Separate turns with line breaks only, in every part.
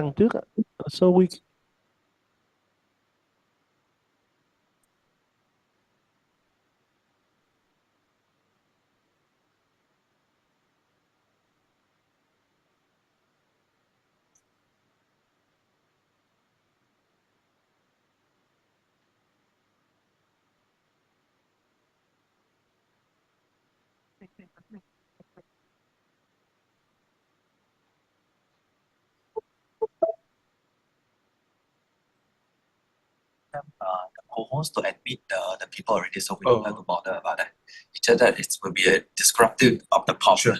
Hoàng trước ạ. So we
the co-host to admit the people already, so we don't have to bother about that. It's just that it will be a disruptive of the pop. Sure.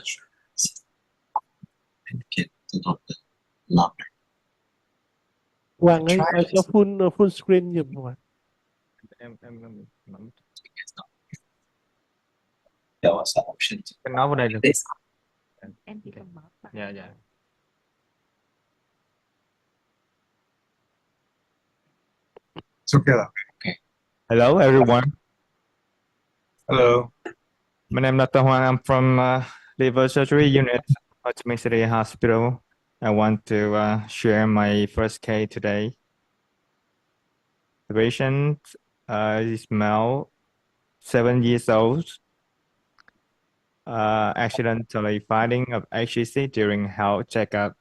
Hoàng ơi, cho full screen giùm Hoàng.
em
There was an option.
nói vào đây được.
This.
Em chỉ cần mở.
Dạ.
It's okay.
Okay.
Hello, everyone.
Hello.
My name is Dr. Huang. I'm from liver surgery unit, Ho Chi Minh City Hospital. I want to share my first case today. The patient is male, 7 years old. Accidentally finding of HCC during health checkup.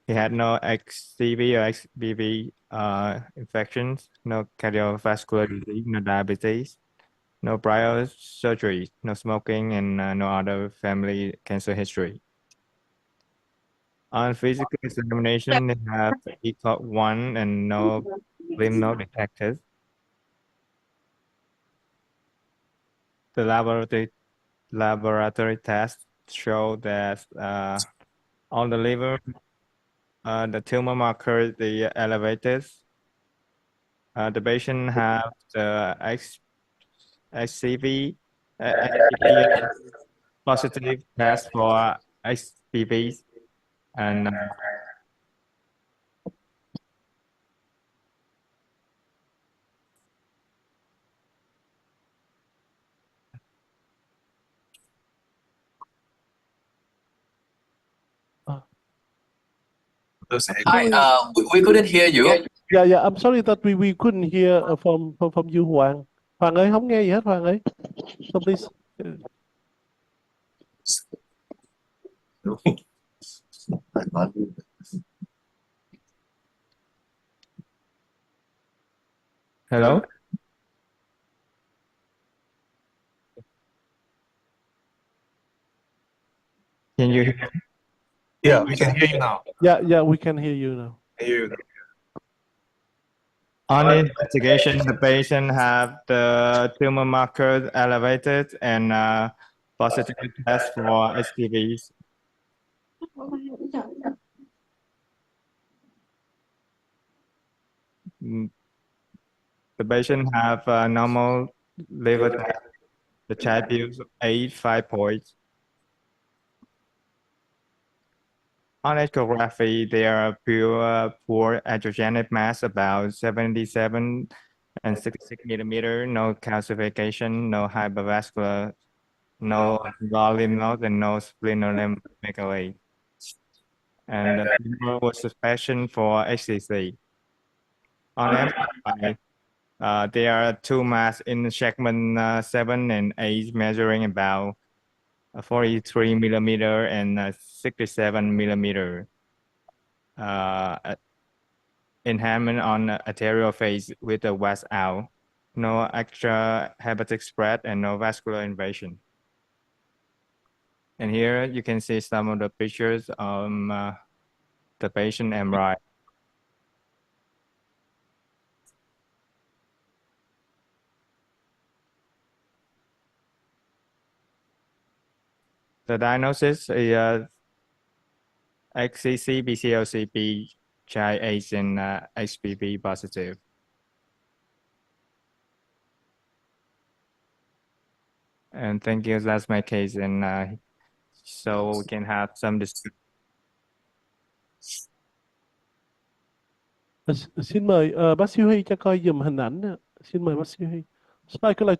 He had no XCV or XBV infections, no cardiovascular disease, no diabetes, no prior surgery, no smoking, and no other family cancer history. On physical examination, they have ECOG1 and no lymph node detected. The laboratory tests show that on the liver, the tumor marker the elevated. The patient have the HCV positive test for HPV and
Hi, we couldn't hear you.
Yeah, I'm sorry that we couldn't hear from you Hoàng. Hoàng ơi, không nghe gì hết Hoàng ơi. So please.
hello. Can you hear me?
Yeah, we can hear you now.
Yeah, we can hear you now.
On investigation, the patient have the tumor markers elevated and positive test for HPVs. The patient have a normal liver test. The child views 5 points. On echography, there are poor androgenic mass about 77 and 66 millimeter, no calcification, no hypervascular, no lymph nodes, and no splenomegaly. And the tumor was suspicion for HCC. On MRI, there are two mass in segment 7 and 8 measuring about 43 millimeter and 67 millimeter. Enhancement on arterial phase with a west out, no extra hepatic spread, and no vascular invasion. And here you can see some of the pictures of the patient MRI. The diagnosis is XCC, BCLCP, child age, and HPV positive. And thank you, that's my case. And so we can have some discussion.
Xin mời bác sĩ Huy cho coi dùm hình ảnh. Xin mời bác sĩ Huy. So I would like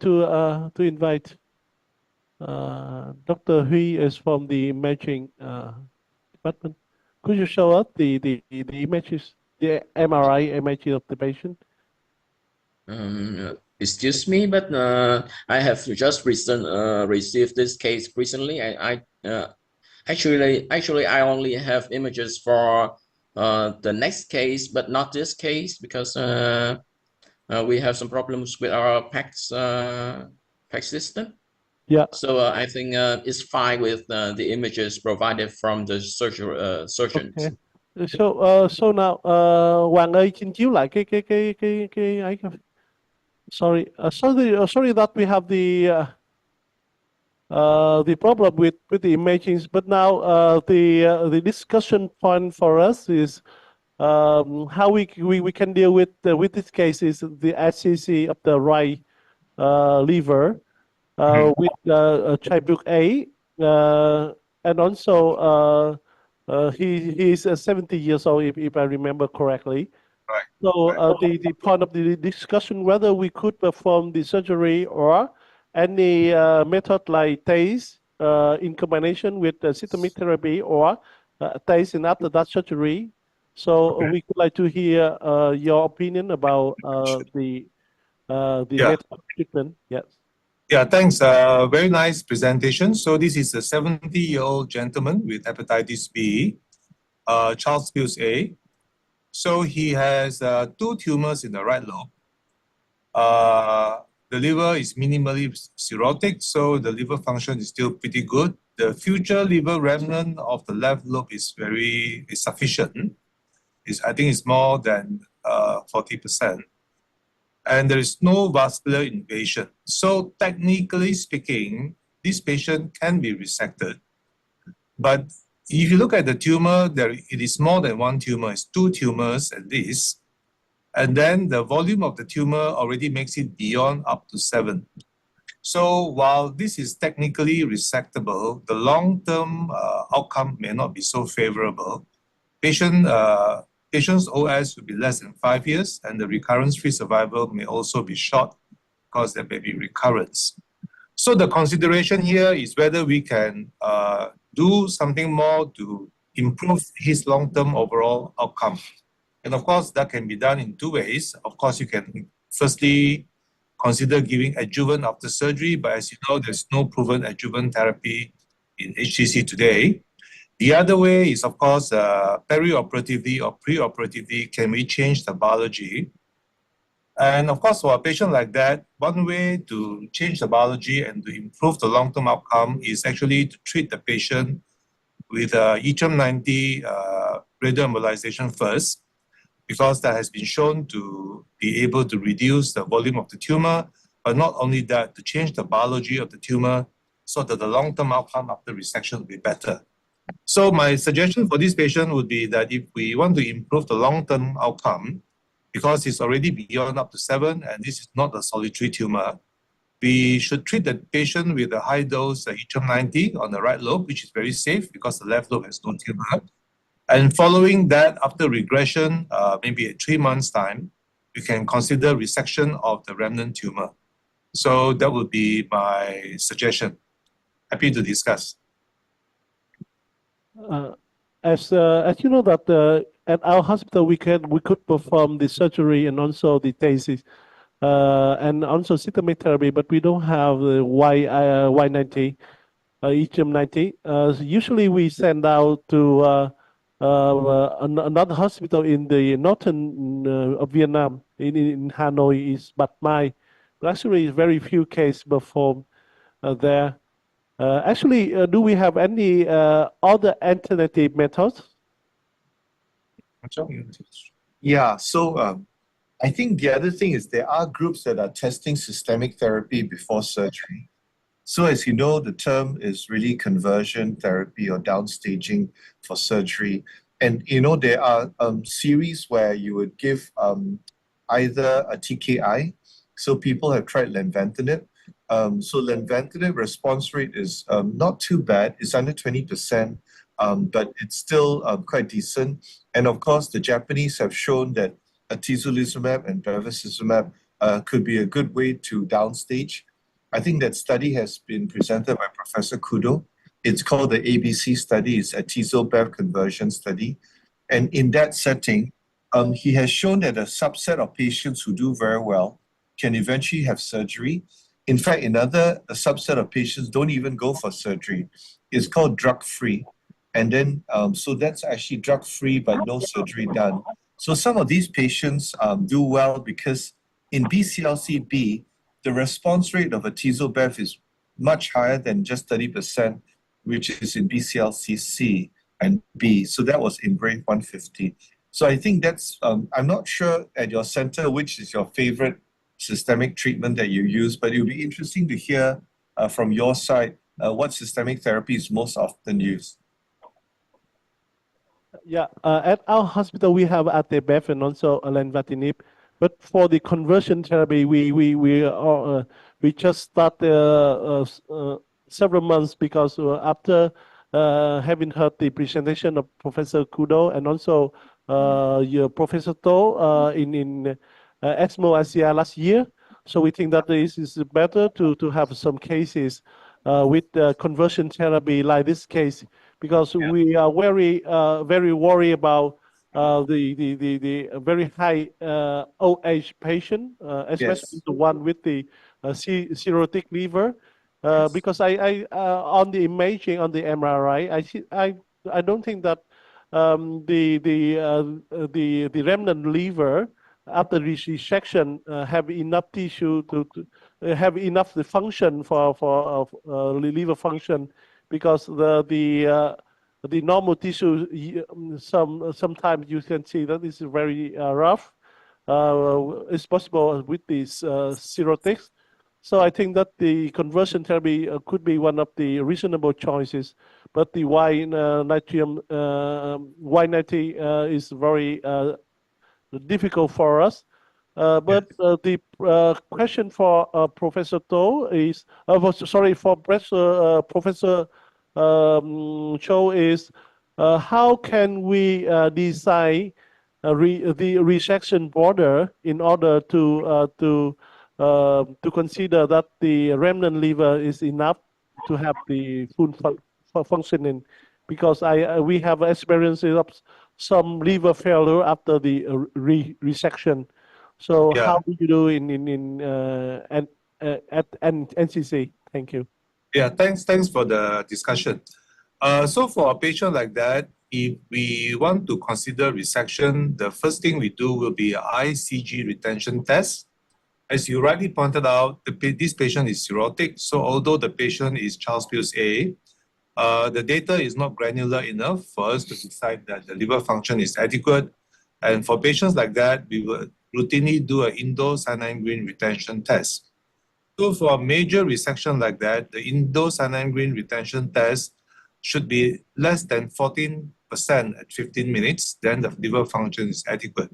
to invite Dr. Huy is from the imaging department. Could you show us the images, the MRI image of the patient?
Excuse me, but I have just received this case recently. Actually, I only have images for the next case, but not this case because we have some problems with our PACS system.
Yeah.
So I think it's fine with the images provided from the surgeons.
Okay. So now Hoàng ơi, xin chiếu lại cái ấy coi. Sorry, sorry that we have the problem with the images, but now the discussion point for us is how we can deal with this case is the SCC of the right liver with Chibuk A, and also he's 70 years old if I remember correctly.
Right.
So the point of the discussion whether we could perform the surgery or any method like TACE in combination with systemic therapy or TACE and after that surgery. So we would like to hear your opinion about the method of treatment. Yes.
Yeah, thanks. Very nice presentation. So this is a 70-year-old gentleman with hepatitis B, Charles Pills A. So he has 2 tumors in the right lobe. The liver is minimally cirrhotic, so the liver function is still pretty good. The future liver remnant of the left lobe is sufficient. I think it's more than 40%. And there is no vascular invasion. So technically speaking, this patient can be resected. But if you look at the tumor, it is more than 1 tumor, it's 2 tumors at least. And then the volume of the tumor already makes it beyond up to 7. So while this is technically resectable, the long-term outcome may not be so favorable. Patient's OS will be less than 5 years, and the recurrence-free survival may also be short because there may be recurrence. So the consideration here is whether we can do something more to improve his long-term overall outcome. And of course, that can be done in 2 ways. Of course, you can firstly consider giving adjuvant after surgery, but as you know, there's no proven adjuvant therapy in HCC today. The other way is, of course, perioperatively or preoperatively, can we change the biology? And of course, for a patient like that, one way to change the biology and to improve the long-term outcome is actually to treat the patient with yttrium-90 radioembolization first, because that has been shown to be able to reduce the volume of the tumor, but not only that, to change the biology of the tumor so that the long-term outcome after resection will be better. So my suggestion for this patient would be that if we want to improve the long-term outcome, because it's already beyond up to 7 and this is not a solitary tumor, we should treat the patient with a high-dose yttrium-90 on the right lobe, which is very safe because the left lobe has no tumor. And following that, after regression, maybe at 3 months' time, we can consider resection of the remnant tumor. So that would be my suggestion. Happy to discuss.
As you know that at our hospital we could perform the surgery and also the TACE and also systemic therapy, but we don't have the Y90 yttrium-90. Usually we send out to another hospital in the northern of Vietnam, in Hanoi is Bat Mai. But actually, very few cases performed there. Actually, do we have any other alternative methods?
Yeah, so I think the other thing is there are groups that are testing systemic therapy before surgery. So as you know, the term is really conversion therapy or downstaging for surgery. And you know, there are series where you would give either a TKI. So people have tried lenvatinib. So lenvatinib response rate is not too bad. It's under 20%, but it's still quite decent. And of course, the Japanese have shown that atezolizumab and bevacizumab could be a good way to downstage. I think that study has been presented by Professor Kudo It's called the ABC study. It's a T-cell-Bev conversion study. And in that setting, he has shown that a subset of patients who do very well can eventually have surgery. In fact, a subset of patients don't even go for surgery. It's called drug-free. And then, so that's actually drug-free, but no surgery done. So some of these patients do well because in BCLC-B, the response rate of atezolbev is much higher than just 30%, which is in BCLC-C and B. So that was in Brave 150. So I think that's, I'm not sure at your center which is your favorite systemic treatment that you use, but it would be interesting to hear from your side what systemic therapy is most often used.
Yeah, at our hospital we have Atebef and also lenvatinib, but for the conversion therapy we just started several months because after having heard the presentation of Professor Kudo and also your Professor To in ESMO Asia last year, so we think that this is better to have some cases with conversion therapy like this case, because we are very worried about the very high old age patient, especially
Yes.
the one with the cirrhotic liver. Because I on the imaging on the MRI, I don't think that the remnant liver after resection have enough tissue to have enough the function for liver function, because the normal tissue sometimes you can see that this is very rough. It's possible with these cirrhotics. So I think that the conversion therapy could be one of the reasonable choices, but the Y90 is very difficult for us. But the question for Professor To is, sorry, for Professor Cho is, how can we design the resection border in order to consider that the remnant liver is enough to have the full functioning? Because we have experiences of some liver failure after the resection. So
Yeah.
how do you do at NCC? Thank you.
Yeah, thanks for the discussion. So for a patient like that, if we want to consider resection, the first thing we do will be ICG retention test. As you rightly pointed out, this patient is cirrhotic. So although the patient is Charles-Pills A, the data is not granular enough for us to decide that the liver function is adequate. And for patients like that, we will routinely do an indocyanine green retention test. So for a major resection like that, the indocyanine green retention test should be less than 14% at 15 minutes, then the liver function is adequate.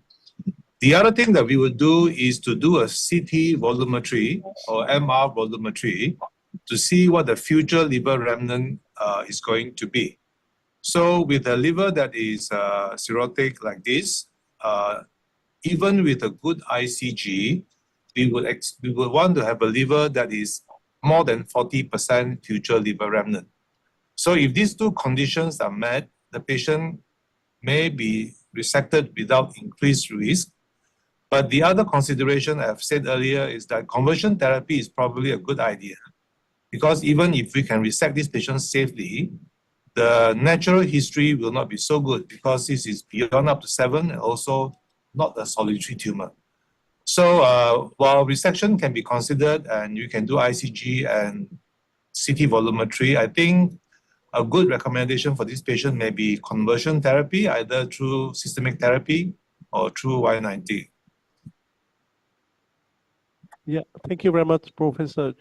The other thing that we would do is to do a CT volumetry or MR volumetry to see what the future liver remnant is going to be. So with a liver that is cirrhotic like this, even with a good ICG, we would want to have a liver that is more than 40% future liver remnant. So if these two conditions are met, the patient may be resected without increased risk. But the other consideration I've said earlier is that conversion therapy is probably a good idea, because even if we can resect these patients safely, the natural history will not be so good because this is beyond up to 7 and also not a solitary tumor. So while resection can be considered and you can do ICG and CT volumetry, I think a good recommendation for this patient may be conversion therapy, either through systemic therapy or through Y90.
Yeah, thank you very much, Professor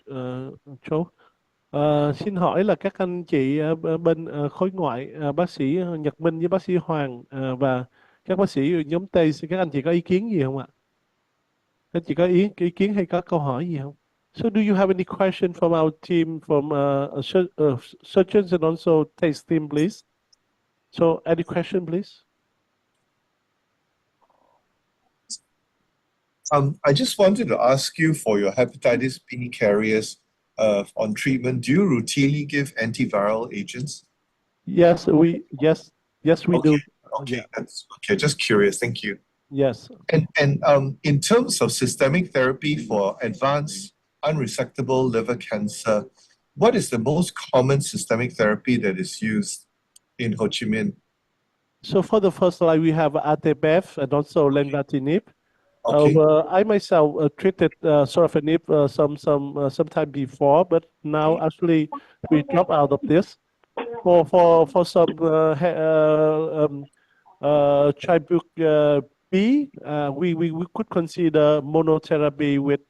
Cho. Xin hỏi là các anh chị bên khối ngoại, bác sĩ Nhật Minh với bác sĩ Hoàng và các bác sĩ nhóm T, các anh chị có ý kiến gì không ạ? Các anh chị có ý kiến hay có câu hỏi gì không? So do you have any question from our team, from surgeons and also taste team, please? So any question, please?
I just wanted to ask you for your hepatitis B carriers. on treatment, do you routinely give antiviral agents?
Yes, we do.
Okay,
Yeah.
that's okay. Just curious. Thank you.
Yes.
And in terms of systemic therapy for advanced unresectable liver cancer, what is the most common systemic therapy that is used in Ho Chi Minh?
So for the first line, we have Atebef and also lenvatinib.
Okay.
I myself treated sorafenib sometime before, but now actually we drop out of this for some Chibuk B. We could consider monotherapy with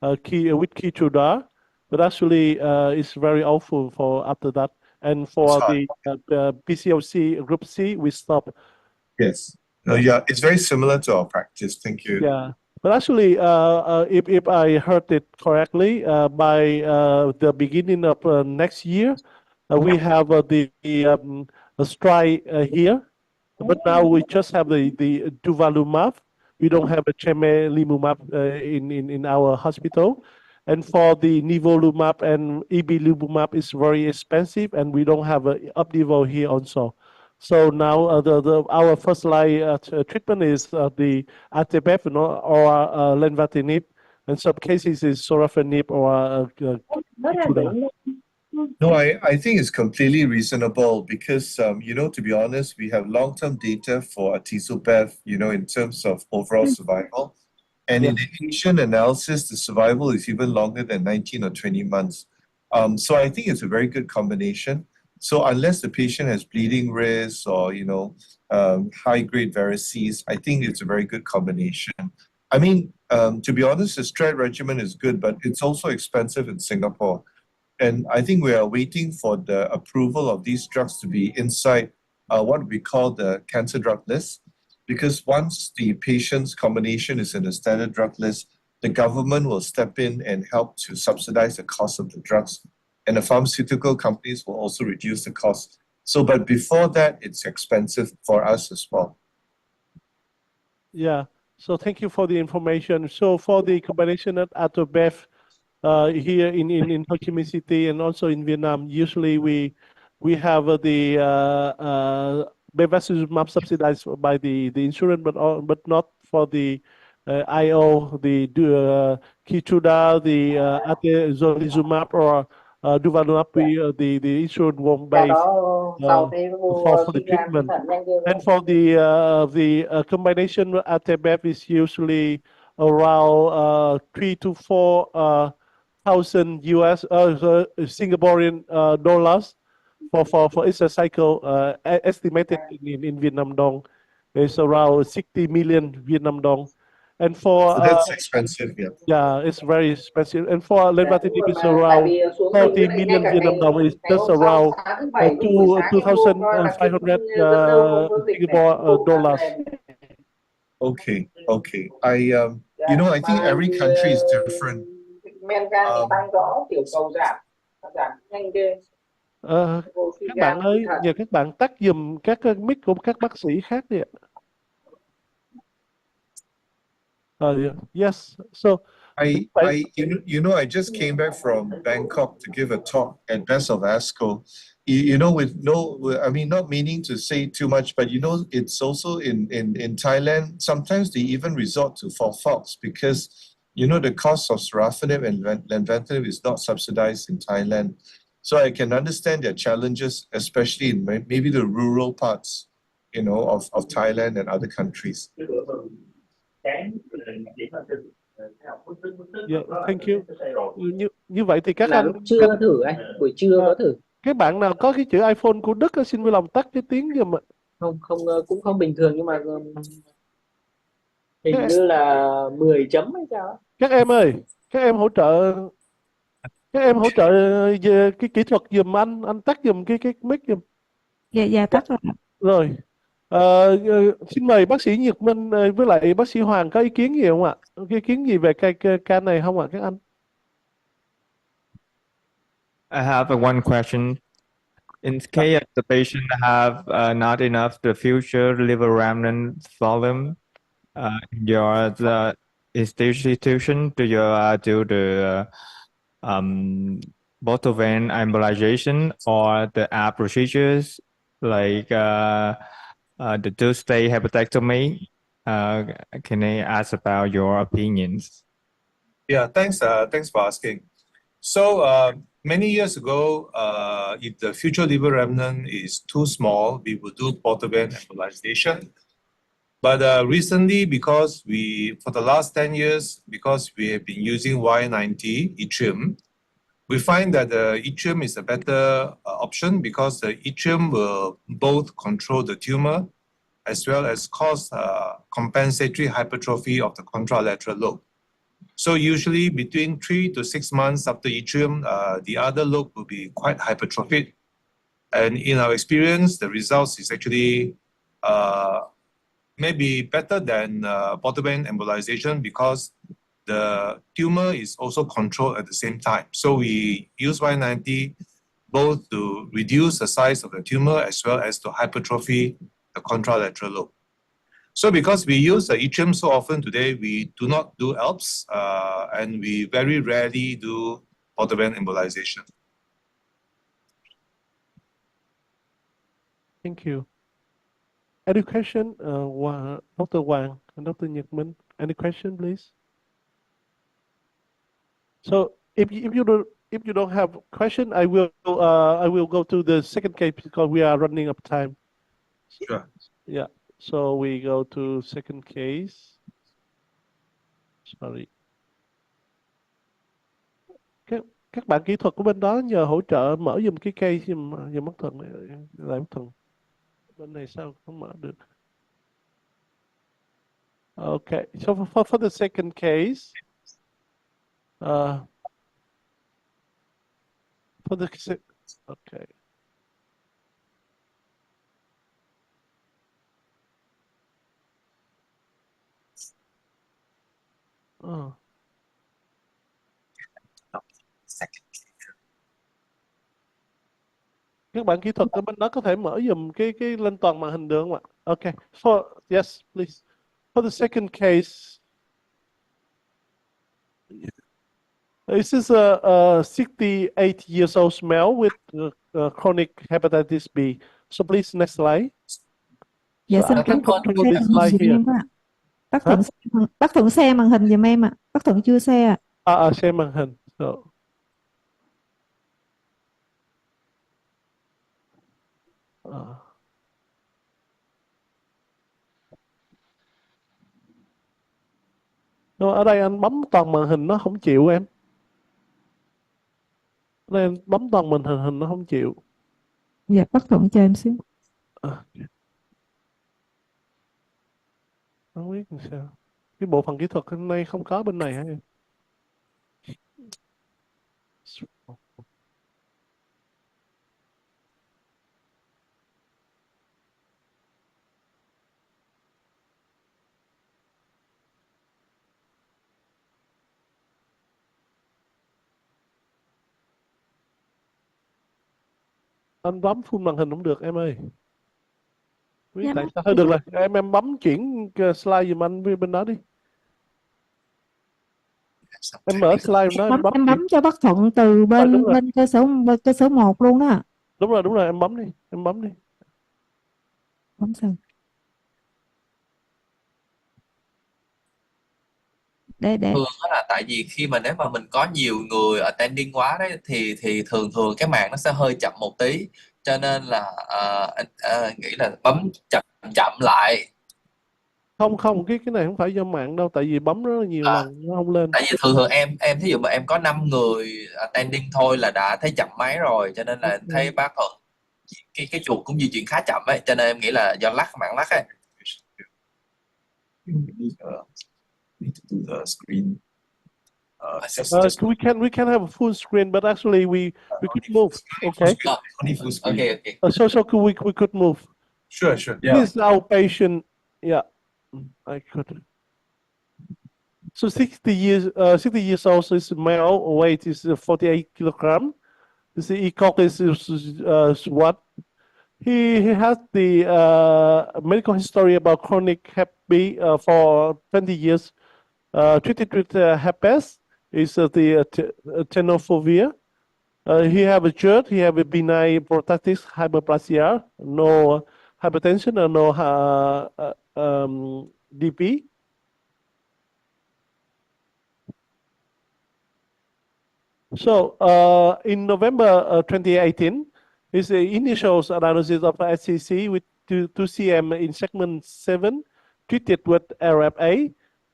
Keytruda, but actually it's very awful for after that. And for
It's hard.
the PCOC group C, we stop.
Yes. No,
Yes.
yeah, it's very similar to our practice. Thank you.
Yeah, but actually, if I heard it correctly, by the beginning of next year, we have a strike here. But now we just have the durvalumab. We don't have the tremelimumab in our hospital. And for the nivolumab and ipilimumab is very expensive, and we don't have a Opdivo here also. So now our first line treatment is the Atebef, or lenvatinib. In some cases, is sorafenib or Keytruda.
No, I think it's completely reasonable because, to be honest, we have long-term data for Atezolbev, in terms of overall survival. And in the Asian analysis, the survival is even longer than 19 or 20 months. So I think it's a very good combination. So unless the patient has bleeding risk or, high-grade varices, I think it's a very good combination. I mean, to be honest, the STRAT regimen is good, but it's also expensive in Singapore. And I think we are waiting for the approval of these drugs to be inside what we call the cancer drug list. Because once the patient's combination is in the standard drug list, the government will step in and help to subsidize the cost of the drugs. And the pharmaceutical companies will also reduce the cost. So, but before that, it's expensive for us as well.
Yeah. So thank you for the information. So for the combination of Atobef, here in Ho Chi Minh City and also in Vietnam, usually we have the bevacizumab subsidized by the insurance, but not for the IO, the Keytruda, the atezolizumab or durvalumab. The insurance won't
Dạ
pay
đó sau thế mua
for the
suy gan
treatment.
thận nhanh chưa?
And for the combination with Atebef is usually around 3 to 4 thousand US Singaporean dollars for each cycle. Estimated in Vietnam dong is around 60 million Vietnam dong. And for
So that's expensive, yeah.
yeah, it's very expensive. And for
Dạ đúng
lenvatinib
rồi,
is
mà tại
around
vì xuống mình
40
với lại ngay
million
cả
Vietnam dong. It's
ngày
just
hôm sau
around
sáng thứ bảy đi buổi sáng em mua coi là kiếm
2,500
dẫn đâu không có dịch này
Singapore
cùng
dollars.
về.
Okay. I
Dạ,
think
mà
every country is different.
men gan thì tăng rõ, tiểu cầu giảm nhanh ghê. Vô suy
Các
gan,
bạn ơi,
suy thận.
nhờ các bạn tắt giùm các cái mic của các bác sĩ khác đi ạ. Yes. So
I I just came back from Bangkok to give a talk at Best of ASCO. Not meaning to say too much, but it's also in Thailand. Sometimes they even resort to FOLFOX because the cost of sorafenib and lenvatinib is not subsidized in Thailand. So I can understand their challenges, especially in maybe the rural parts, of Thailand and other countries.
Yeah, thank you. Như vậy thì các
Là
anh
lúc trưa thử anh, buổi trưa có thử.
cái bạn nào có cái chữ iPhone của Đức á, xin vui lòng tắt cái tiếng giùm ạ.
Không cũng không bình thường nhưng mà hình như là 10 chấm hay sao?
Các em ơi, các em hỗ trợ về cái kỹ thuật giùm anh tắt giùm cái mic giùm.
Dạ tắt rồi.
Rồi. Xin mời bác sĩ Nhật Minh với lại bác sĩ Hoàng có ý kiến gì không ạ? Ý kiến gì về cái ca này không ạ các anh?
I have one question. In case the patient have not enough the future liver remnant volume, in your the institution, do you do the bottle vein embolization or the ARP procedures like the two-stage hepatectomy. Can I ask about your opinions?
Yeah, thanks for asking. So many years ago, if the future liver remnant is too small, we would do portal vein embolization. But recently, for the last 10 years, because we have been using Y90 yttrium, we find that the yttrium is a better option because the yttrium will both control the tumor as well as cause compensatory hypertrophy of the contralateral lobe. So usually between 3 to 6 months after yttrium, the other lobe will be quite hypertrophic. And in our experience, the results is actually maybe better than portal vein embolization because the tumor is also controlled at the same time. So we use Y90 both to reduce the size of the tumor as well as to hypertrophy the contralateral lobe. So because we use the yttrium so often today, we do not do ALPS and we very rarely do portal vein embolization.
Thank you. Any question, Dr. Wang and Dr. Nhật Minh? Any question, please? So if you don't have question, I will go to the second case because we are running out of time.
Sure.
Yeah. So we go to second case. Sorry. Các bạn kỹ thuật của bên đó nhờ hỗ trợ mở giùm cái case giùm mất thần này lại mất thần. Bên này sao không mở được? Okay. So for the second case, okay. Các bạn kỹ thuật ở bên đó có thể mở dùm cái lên toàn màn hình được không ạ? Okay. Yes, please. For the second case, this is a 68 years old male with chronic hepatitis B. So please next slide.
Dạ,
So
xin
I can control this slide here.
Bác Thuận share màn hình giùm em ạ. Bác Thuận chưa share ạ.
Share màn hình. So. Ở đây anh bấm toàn màn hình nó không chịu em. Ở đây anh bấm toàn màn hình nó không chịu.
Dạ, bác Thuận cho em xíu.
Không biết làm sao. Cái bộ phận kỹ thuật hôm nay không có bên này hả em? Anh bấm full màn hình không được em ơi. Biết tại sao? Thôi được rồi, em bấm chuyển slide giùm anh bên đó đi. Em mở slide đó,
em bấm cho bác Thuận từ bên cơ sở 1 luôn đó.
Đúng rồi, em bấm đi.
Bấm sao? Để.
Thường đó là tại vì khi mà nếu mà mình có nhiều người attending quá đấy thì thường cái màn nó sẽ hơi chậm một tí, cho nên là anh nghĩ là bấm chậm lại.
Không, cái này không phải do mạng đâu, tại vì bấm rất là nhiều lần nó không lên.
Tại vì thường em thí dụ mà em có 5 người attending thôi là đã thấy chậm máy rồi, cho nên là thấy bác Thuận cái chuột cũng di chuyển khá chậm ấy, cho nên em nghĩ là do mạng lắc ấy.
Need to do the screen.
We can have a full screen, but actually we could move. Okay.
Only full screen.
Okay.
So we could move.
Sure.
Yeah.
This is our patient. Yeah, I could. So 60 years old. So his male weight is 48 kilogram. His ECOG is what? He has the medical history about chronic Hep B for 20 years, treated with Hep S, is the tenofovir. He have a GERD, he have a benign prostatic hyperplasia, no hypertension or no DP. So in November 2018, is the initial analysis of SCC with 2 cm in segment 7 treated with RFA.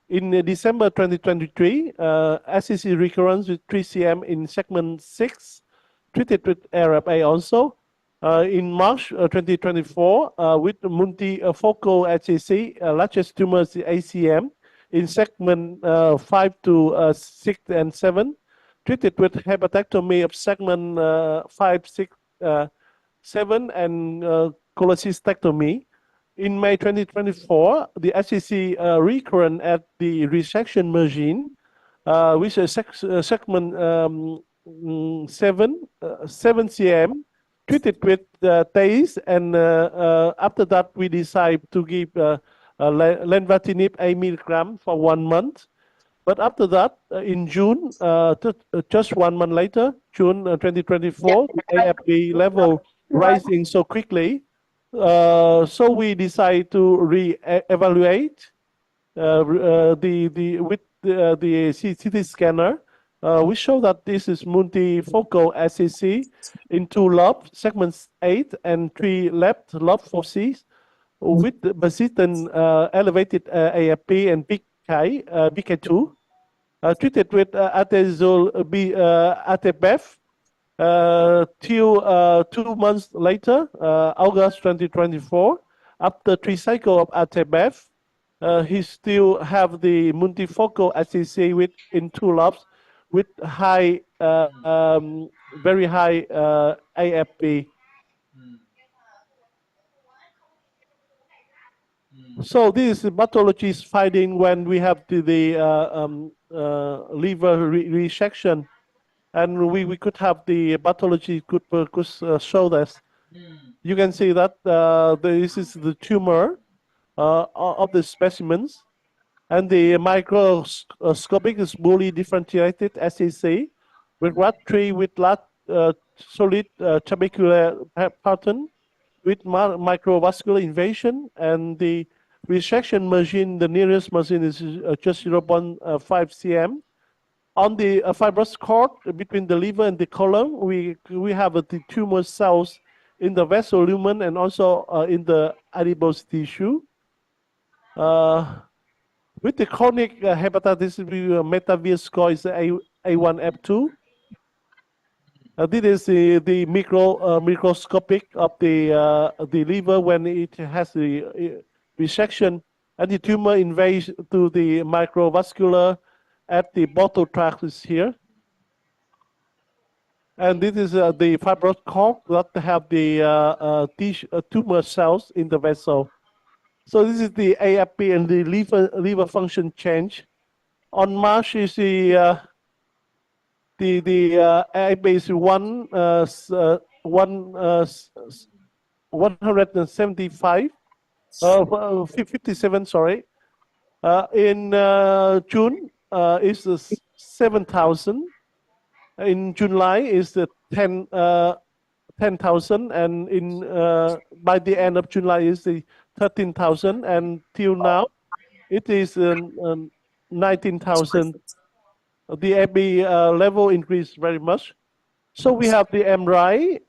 In December 2023, SCC recurrence with 3 cm in segment 6 treated with RFA also. In March 2024, with multifocal SCC, largest tumors ACM in segment 5 to 6 and 7, treated with hepatectomy of segment 5, 6, 7 and cholecystectomy. In May 2024, the SCC recurrent at the resection margin, which is segment 7 cm, treated with TACE, and after that we decide to give lenvatinib 8 milligram for 1 month. But after that, in June, just 1 month later, June 2024, AFP level rising so quickly. So we decide to re-evaluate with the CT scanner. We show that this is multifocal SCC in 2 lobes, segments 8 and 3 left lobe foci, with persistent elevated AFP and BK2, treated with atezolizumab till 2 months later, August 2024, after 3 cycles of atezolizumab, he still have the multifocal SCC in 2 lobes with high, very high AFP. So this is pathology finding when we have the liver resection, and we could have the pathology could show this. You can see that this is the tumor of the specimens, and the microscopic is fully differentiated SCC with RAT3 with large solid trabecular pattern with microvascular invasion, and the resection margin, the nearest margin is just 0.5 cm. On the fibrous cord between the liver and the colon, we have the tumor cells in the vessel lumen and also in the adipose tissue. With the chronic hepatitis B, METAVIR score is A1F2. This is the microscopic of the liver when it has the resection, and the tumor invades to the microvascular at the bottle tract is here. And this is the fibrous cord that have the tumor cells in the vessel. So this is the AFP and the liver function change. On March is the AFP is 175, 57, sorry. In June is 7,000. In July is the 10,000, and in by the end of July is the 13,000, and till now it is 19,000. The AB level increased very much. So we have the MRI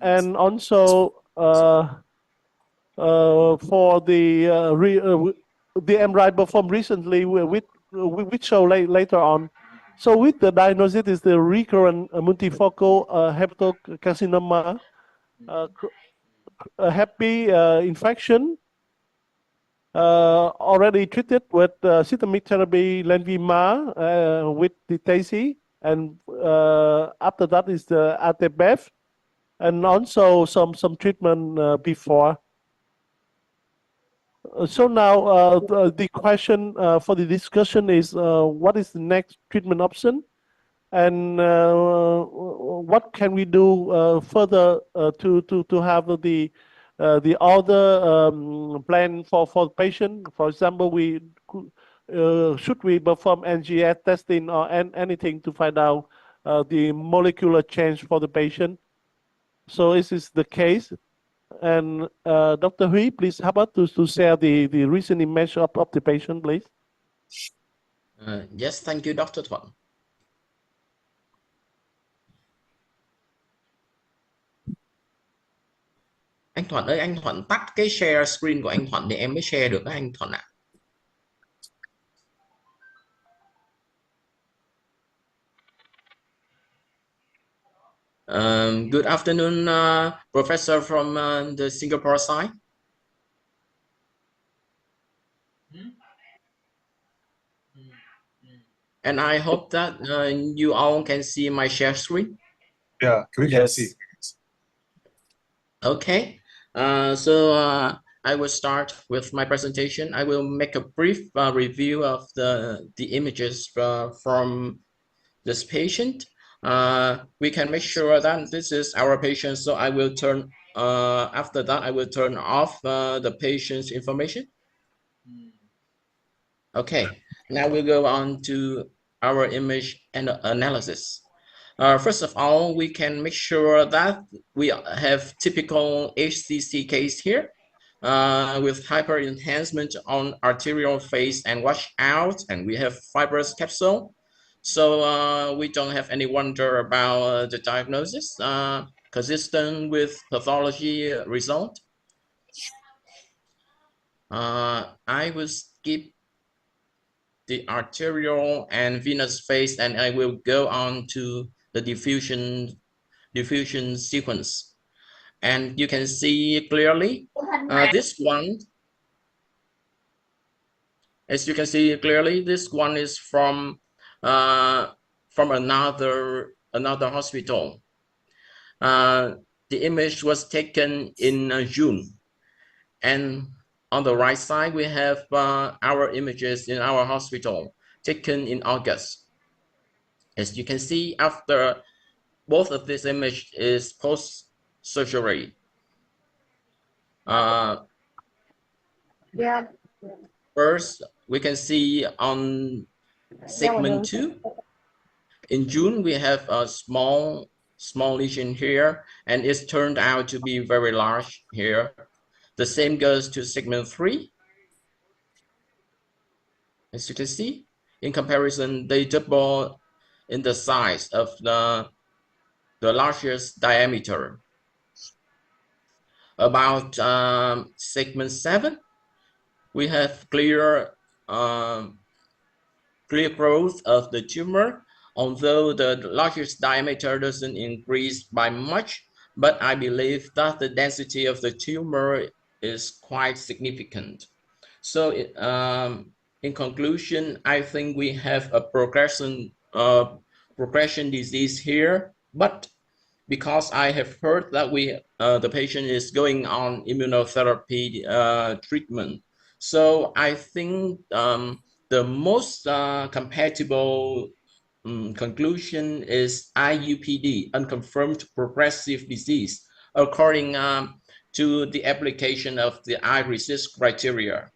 and also for the MRI performed recently, which show later on. So with the diagnosis is the recurrent multifocal hepatocarcinoma, happy infection, already treated with systemic therapy, Lenvima, with the TACE, and after that is the atezolizumab, and also some treatment before. So now the question for the discussion is what is the next treatment option, and what can we do further to have the other plan for the patient. For example, we should we perform NGS testing or anything to find out the molecular change for the patient? So this is the case. And Dr. Hui, please help us to share the recent image of the patient, please.
Yes, thank you, Dr. Thuận. Anh Thuận ơi, anh Thuận tắt cái share screen của anh Thuận để em mới share được anh Thuận ạ. Good afternoon, Professor from the Singapore side. And I hope that you all can see my share screen.
Yeah, we can see.
Okay, so I will start with my presentation. I will make a brief review of the images from this patient. We can make sure that this is our patient. So I will turn, after that, I will turn off the patient's information. Okay, now we'll go on to our image and analysis. First of all, we can make sure that we have typical HCC case here with hyper enhancement on arterial phase and washout, and we have fibrous capsule. So we don't have any wonder about the diagnosis, consistent with pathology result. I will skip the arterial and venous phase, and I will go on to the diffusion sequence. And you can see clearly this one, as you can see clearly, this one is from another hospital. The image was taken in June, and on the right side we have our images in our hospital taken in August. As you can see, after both of this image is post-surgery. First, we can see on segment 2. In June, we have a small lesion here, and it's turned out to be very large here. The same goes to segment 3. As you can see, in comparison, they double in the size of the largest diameter. About segment 7, we have clear growth of the tumor, although the largest diameter doesn't increase by much, but I believe that the density of the tumor is quite significant. So in conclusion, I think we have a progression disease here, but because I have heard that the patient is going on immunotherapy treatment, so I think the most compatible conclusion is IUPD, unconfirmed progressive disease, according to the application of the iRECIST criteria.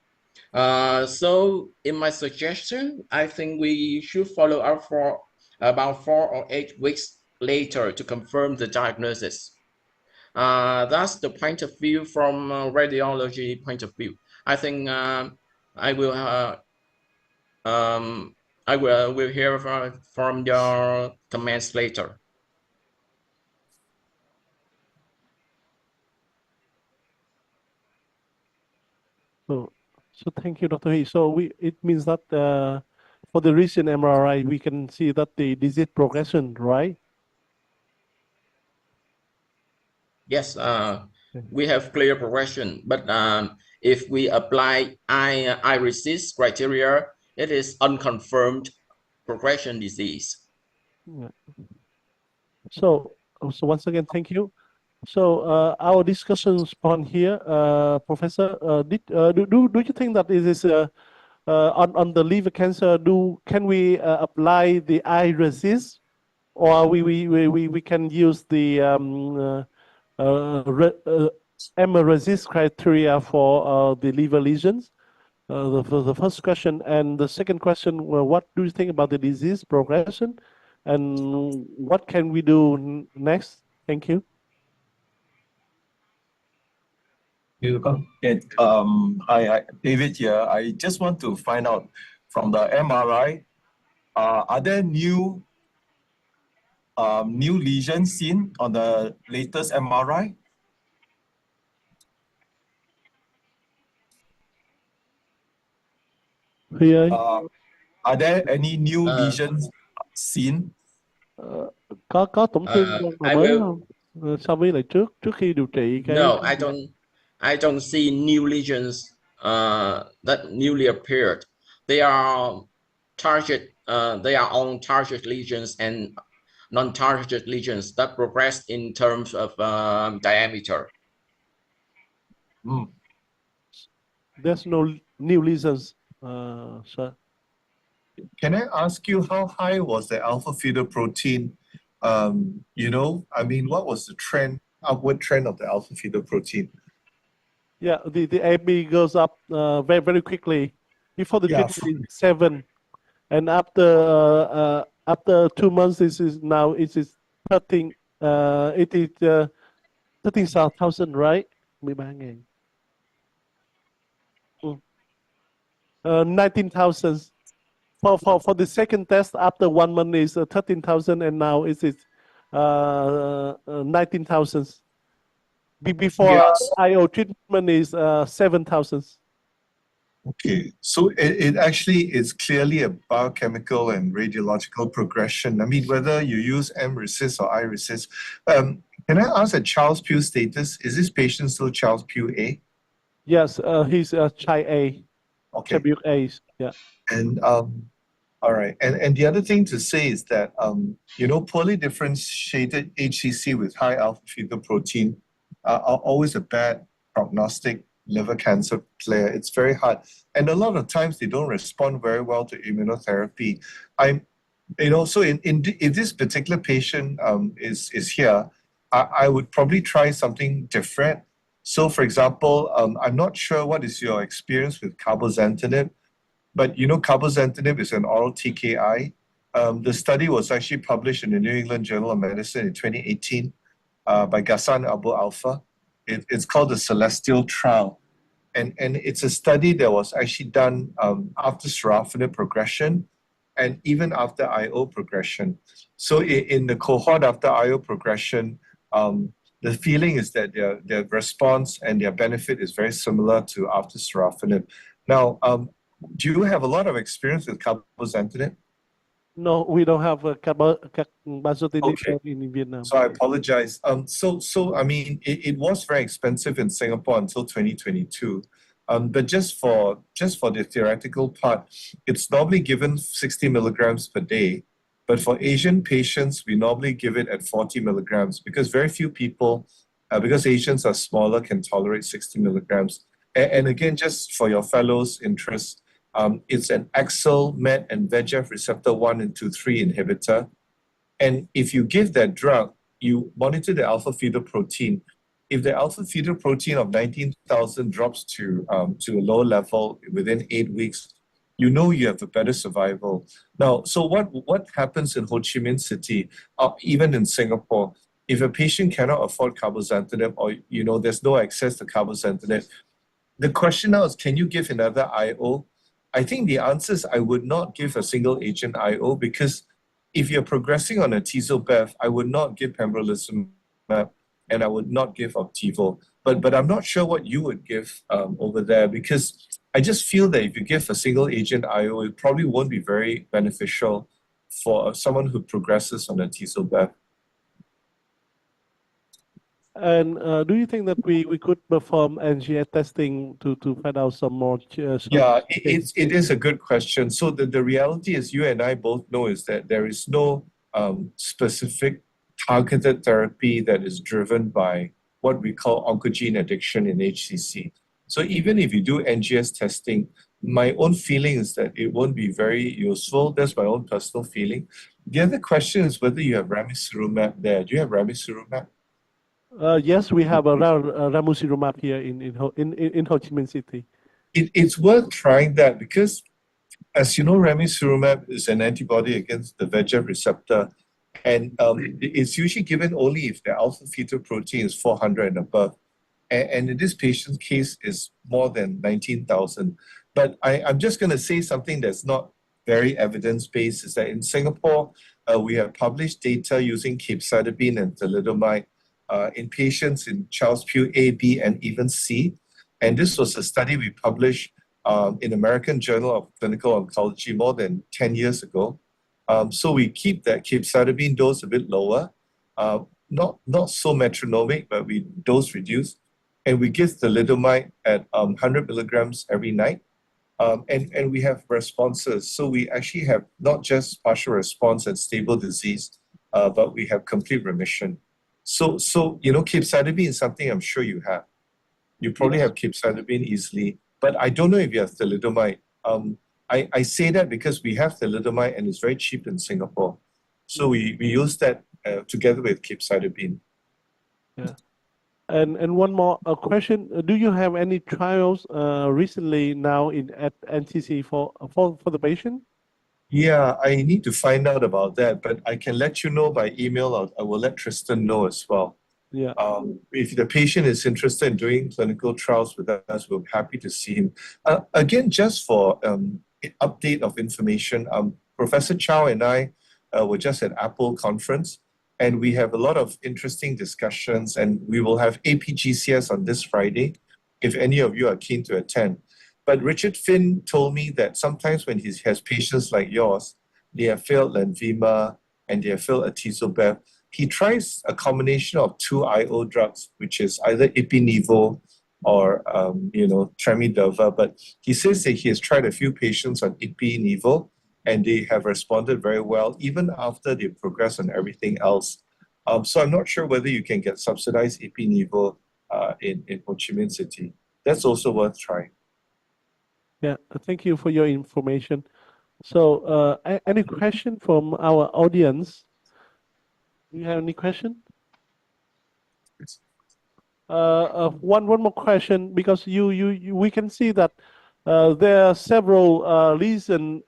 So in my suggestion, I think we should follow up for about 4 or 8 weeks later to confirm the diagnosis. That's the point of view from radiology point of view. I think I will hear from your comments later.
So thank you, Dr. Hui. So it means that for the recent MRI, we can see that the disease progression, right?
Yes, we have clear progression, but if we apply iRECIST criteria, it is unconfirmed progression disease.
So once again, thank you. So our discussions on here, Professor, do you think that it is on the liver cancer? Can we apply the iRECIST, or we can use the MRECIST criteria for the liver lesions? the first question. And the second question, well, what do you think about the disease progression? And what can we do next? Thank you.
Okay. Hi, David here. I just want to find out from the MRI, are there new lesions seen on the latest MRI?
Here,
Are there any new lesions seen?
có tổn thương nào
I
mới
will.
không? So với lại trước khi điều trị cái
No, I don't see new lesions that newly appeared. They are they are on target lesions and non-target lesions that progress in terms of diameter.
There's no new lesions, sir.
Can I ask you how high was the alpha fetoprotein? I mean, what was the upward trend of the alpha fetoprotein?
Yeah, the AB goes up very, very quickly. Before the treatment is 7, and after 2 months, it is 13. It is 13,000, right? 13,000. 19,000. For the second test after 1 month is 13,000, and now it is 19,000. Before IO treatment is 7,000.
Okay, so it actually is clearly a biochemical and radiological progression. I mean, whether you use M-RECIST or I-RECIST. Can I ask a Charles Pugh status? Is this patient still Charles Pugh A?
Yes, he's Chi A.
Okay.
Chi A, yeah.
And all right, and the other thing to say is that poorly differentiated HCC with high alpha fetoprotein are always a bad prognostic liver cancer player. It's very hard, and a lot of times they don't respond very well to immunotherapy. So if this particular patient is here, I would probably try something different. So, for example, I'm not sure what is your experience with cabozantinib, but cabozantinib is an oral TKI. The study was actually published in the New England Journal of Medicine in 2018 by Ghassan Abu Alfa. It's called the Celestial Trial. And it's a study that was actually done after sorafenib progression and even after IO progression. So in the cohort after IO progression, the feeling is that their response and their benefit is very similar to after sorafenib. Now, do you have a lot of experience with cabozantinib?
No, we don't have cabozantinib in Vietnam.
So I apologize. So I mean, it was very expensive in Singapore until 2022. But just for the theoretical part, it's normally given 60 milligrams per day. But for Asian patients, we normally give it at 40 milligrams because very few people, because Asians are smaller, can tolerate 60 milligrams. And again, just for your fellows' interest, it's an AXL, MET, and VEGF receptor 1 and 2, 3 inhibitor. And if you give that drug, you monitor the alpha fetoprotein. If the alpha fetoprotein of 19,000 drops to a low level within 8 weeks, you have a better survival. Now, so what happens in Ho Chi Minh City, even in Singapore, if a patient cannot afford cabozantinib or there's no access to cabozantinib, the question now is, can you give another IO? I think the answer is I would not give a single agent IO because if you're progressing on a Atezo-Bev, I would not give pembrolizumab and I would not give Opdivo. But I'm not sure what you would give over there because I just feel that if you give a single agent IO, it probably won't be very beneficial for someone who progresses on a Atezo-Bev.
And do you think that we could perform NGS testing to find out some more?
Yeah, it is a good question. So the reality is you and I both know is that there is no specific targeted therapy that is driven by what we call oncogene addiction in HCC. So even if you do NGS testing, my own feeling is that it won't be very useful. That's my own personal feeling. The other question is whether you have ramucirumab there. Do you have ramucirumab?
Yes, we have a ramucirumab here in Ho Chi Minh City.
It's worth trying that because, as you know, ramucirumab is an antibody against the VEGF receptor, and it's usually given only if the alpha fetoprotein is 400 and above. And in this patient's case, is more than 19,000. But I'm just going to say something that's not very evidence-based, is that in Singapore, we have published data using capecitabine and thalidomide in patients in Child-Pugh A, B, and even C. And this was a study we published in American Journal of Clinical Oncology more than 10 years ago. So we keep that capecitabine dose a bit lower, not so metronomic, but we dose reduce. And we give thalidomide at 100 milligrams every night. And we have responses. So we actually have not just partial response and stable disease, but we have complete remission. So capecitabine is something I'm sure you have. You probably have capecitabine easily, but I don't know if you have thalidomide. I say that because we have thalidomide and it's very cheap in Singapore. So we use that together with capecitabine.
Yeah. And one more question: do you have any trials recently now at NCC for the patient?
Yeah, I need to find out about that, but I can let you know by email. I will let Tristan know as well.
Yeah.
If the patient is interested in doing clinical trials with us, we're happy to see him. Again, just for update of information, Professor Chow and I were just at Apple conference, and we have a lot of interesting discussions, and we will have APGCS on this Friday, if any of you are keen to attend. But Richard Finn told me that sometimes when he has patients like yours, they have failed Lenvima and they have failed atezolizumab, he tries a combination of two IO drugs, which is either Ipi/Nivo or Tremelimumab. But he says that he has tried a few patients on Ipi/Nivo, and they have responded very well, even after they progress on everything else. So I'm not sure whether you can get subsidized Ipi/Nivo in Ho Chi Minh City. That's also worth trying.
Yeah, thank you for your information. So, any question from our audience? Do you have any question? One more question, because we can see that there are several lesions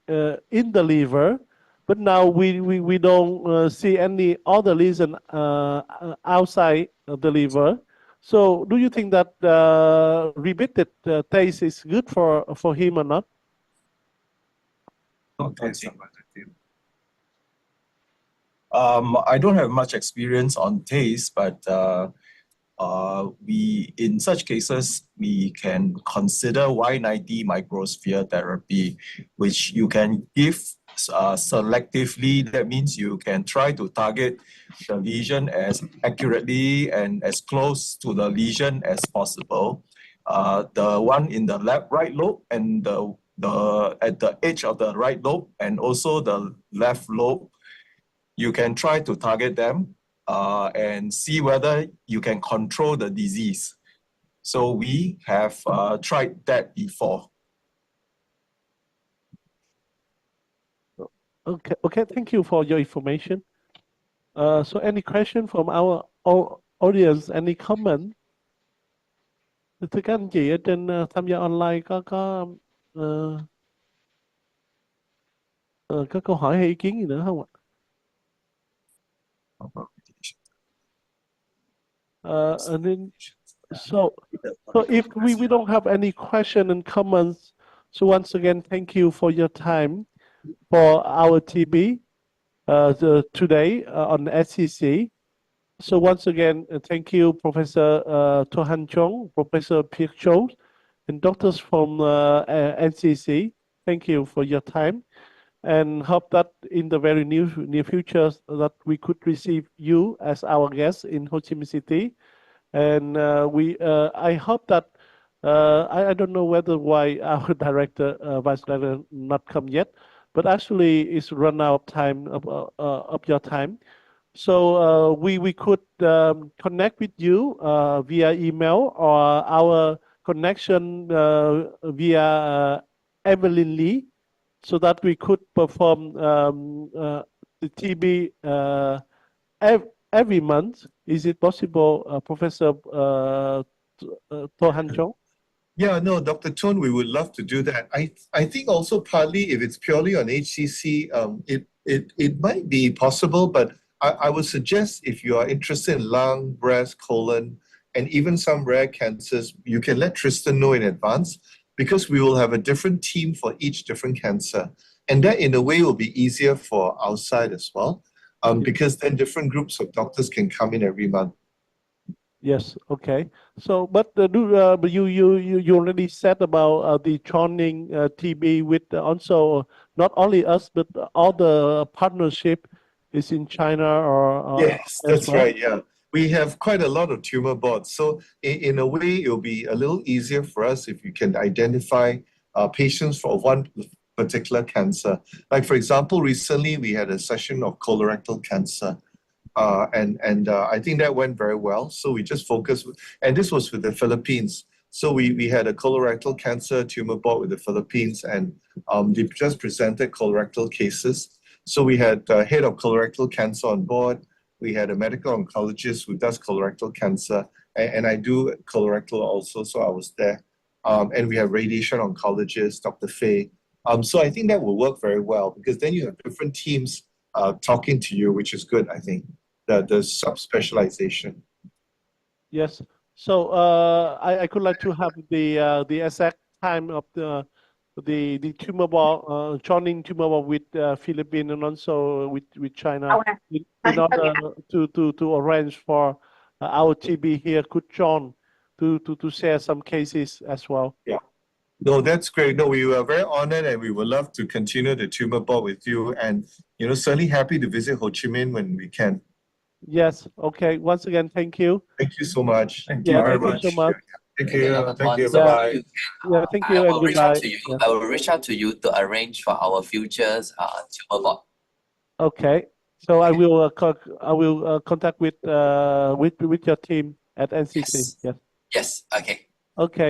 in the liver, but now we don't see any other lesion outside the liver. So, do you think that repeated taste is good for him or not?
I don't have much experience on taste, but in such cases, we can consider Y90 microsphere therapy, which you can give selectively. That means you can try to target the lesion as accurately and as close to the lesion as possible. The one in the right lobe and the at the edge of the right lobe and also the left lobe, you can try to target them and see whether you can control the disease. So we have tried that before.
Okay, thank you for your information. So any question from our audience, any comment? Thưa các anh chị ở trên tham gia online có câu hỏi hay ý kiến gì nữa không ạ? And then, so if we don't have any question and comments, so once again, thank you for your time for our TB today on SCC. So once again, thank you, Professor To Han Chong, Professor Pierre Cho, and doctors from NCC. Thank you for your time, and hope that in the very near future that we could receive you as our guest in Ho Chi Minh City. And I hope that I don't know why our director, vice director, not come yet, but actually it's run out of time of your time. So we could connect with you via email or our connection via Evelyn Lee, so that we could perform the TB every month. Is it possible, Professor To Han Chong?
Yeah, no, Dr. Tone, we would love to do that. I think also partly if it's purely on HCC, it might be possible, but I would suggest if you are interested in lung, breast, colon, and even some rare cancers, you can let Tristan know in advance because we will have a different team for each different cancer. And that in a way will be easier for our side as well, because then different groups of doctors can come in every month.
Yes. Okay. So, but but you already said about the joining TB with also not only us but all the partnership is in China or
Yes,
as
that's
well.
right. Yeah. We have quite a lot of tumor boards. So in a way, it'll be a little easier for us if you can identify patients for one particular cancer. Like for example, recently we had a session of colorectal cancer. And I think that went very well. So we just focused, and this was with the Philippines. So we had a colorectal cancer tumor board with the Philippines, and they just presented colorectal cases. So we had the head of colorectal cancer on board. We had a medical oncologist who does colorectal cancer, and I do colorectal also, so I was there. And we have radiation oncologist, Dr. Fay. So I think that will work very well because then you have different teams talking to you, which is good, I think, the subspecialization.
Yes. So I could like to have the exact time of the tumor ball joining tumor ball with Philippines and also with China in order to arrange for our TB here could join to share some cases as well.
Yeah. No, that's great. No, we were very honored and we would love to continue the tumor board with you and, certainly happy to visit Ho Chi Minh when we can.
Yes. Okay. Once again, thank you.
Thank you so much.
Thank
Yeah,
you very
thank you
much.
so much.
Thank you. Thank you.
So
Bye-bye.
Yeah, thank you
I
and
will reach out
goodbye.
to you.
Yeah.
I will reach out to you to arrange for our futures tumor board.
Okay. So I will contact with your team at NCC.
Yes.
Yes.
Yes. Okay.
Okay.